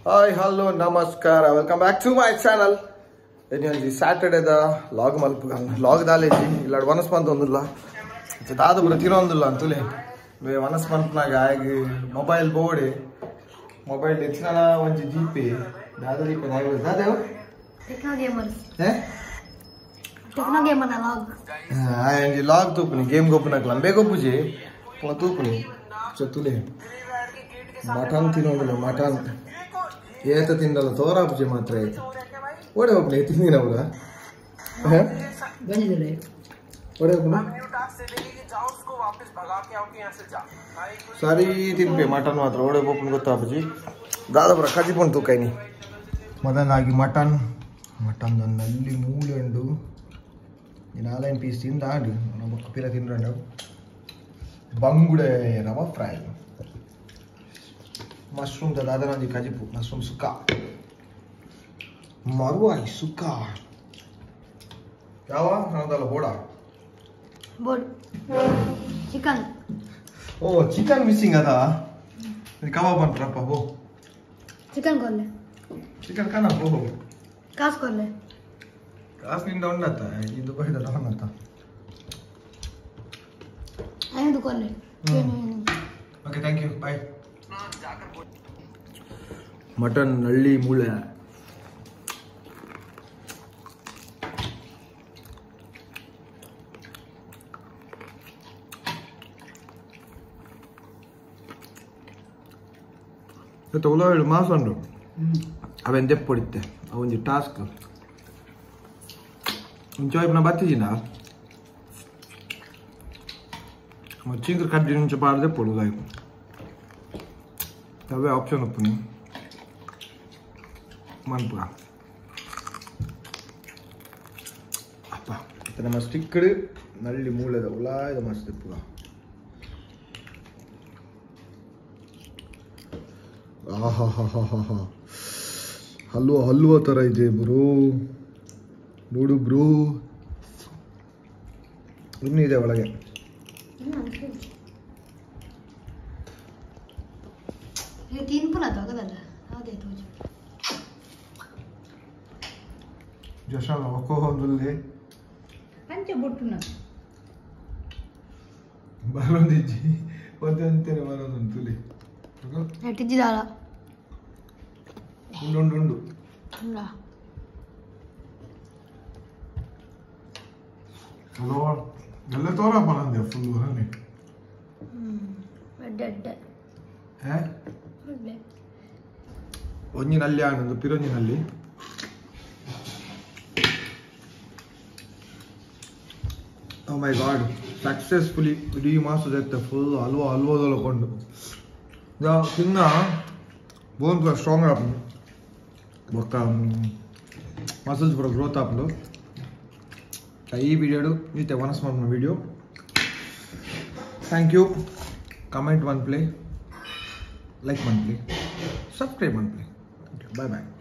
Hi, hello, namaskar. Welcome back to my channel. Ini Saturday da log malpugan log daleji illad vanaspanth ondilla daadu bratiro ondilla antule me vanaspanth naga agi mobile board mobile echinala onji gp daadu gp naga daadu techno gamers techno gamer log enji log tupni game gopna lambe gopuje pula tupni chatule mutton tinodilla mutton ಏತ ತಿಂದಲ್ಲ ತೋರಾಪುಜೆ ಮಾತ್ರ ಆಯ್ತು ಓಡೆ ಹೋಗ್ಲಿ ತಿಂದಿನ ಅವಳ ಬಂದಿದ್ದಾರೆ ಓಡೆ ಹೋಗ್ಲ ಸಾರಿ ತಿನ್ಪೆ mutton ಮಾತ್ರ ಓಡೆ ಹೋಗ್ಕೊಂಡು ಗೊತ್ತಾಪುಜಿ ದಾದ ಬರ ಕಜಿಕೊಂಡು ತೂಕೈನಿ ಮೊದಲಾಗಿ ಮಟನ್ ನಲ್ಲಿ ಮೂಲೆ ಉಂಡು ನಾಲ್ಕು ಪೀಸ್ ತಿಂದ ಆಡು ನಮ್ಮ ಪಿರ ತಿಂದು ಬಂಗುಡೆ ರವ ಫ್ರೈ मशरूम तो दादा जी काजीपू मशरूम सुक्का मरुआई सुक्का क्या हुआ ना दाल बोड़ा बोल चिकन ओ चिकन मिसिंग था ये कबाब बन रहा पापो चिकन कर ले चिकन खाना पापो कास कर ले कास नहीं डाउन आता है ये तो कोई डाउन आता आए तो कर ले okay thank you bye mutton नल्ली मूले ತಗೊಳ್ಳೋ ಮಾಸಂಡು ಅವೆನ್ ದೆಪ್ಪೊಡಿತ್ತೆ ಅವೊಂಜಿ ಟಾಸ್ಕ್ ಇಂಚೋಯ್ಪುನ ಬತ್ತಿಜಿನ ಚಿಂಗ್ರ ಕಡ್ಡಿ నుంచి ಪಾಡ್ದೆ ಪೊಡುಗಾಯ್ ಅವೇ ಆಪ್ಷನ್ ಒಪ್ಪುನಿ ಮನ್ಪುಗ ಅಪ್ಪ ಇತ್ತ ನಮ್ಮ ಸ್ಟಿಕ್ಕಡ್ ನಲ್ಲಿ ಮೂಳೆದ ಉಲಾಯದ ಮಸ್ತ್ ಇಪ್ಪುಗ ಆಹಾಹಾಹಾಹಾ ಹಲ್ವಾ ತರ ಇದೆ ಬ್ರೋ ನೋಡು ಬ್ರೋ ಇನ್ನೂ ಇದೆ ಒಳಗೆ ये 3 पुना तो गदಲ್ಲ ಹೌದೇ ತೋಜು ಜಶಾಲ ಒಕ್ಕೋ ಹೊಂದುಲ್ಲೆ ಪಂಚ ಬೊಟ್ಟುನ ಬರೋದಿಜ್ಜಿ ಒಂದಂತೇನೆ ಬರೋದಂತುಲಿ ನೆಟ್ಟಿದ್ದಾಳ ಉಂಡು ಇಲ್ಲ ಹಲೋ ಎಲ್ಲ ತೋರಪ್ಪ ನಂದೆ ಫುಲ್ ಹನಿ ಡೆಡ್ ಒಂಜಿನಲ್ಲಿ ಆನಂದು ಪಿರೊಂಜಿನಲ್ಲಿ ಓ ಮೈ ಗಾಡ್ ಸಕ್ಸಸ್ಫುಲಿ ಇಡೀ ಮಾಸದ ಫುಲ್ ಹಲ್ವಾದೊಳಕೊಂಡು ತಿನ್ನ ಬೋನ್ ಪೂರ ಸ್ಟ್ರಾಂಗ್ ಆಪುಂಡು ಬೊಕ್ಕ ಮಸಲ್ಸ್ ಪೂರ ಗ್ರೋತ್ ಆಪುಂಡು ಈ ವಿಡಿಯೋಡು ಈತೆ ವನಸ್ ಮಾಡ್ನ video thank you comment one play like one play, subscribe one play. Okay, bye bye.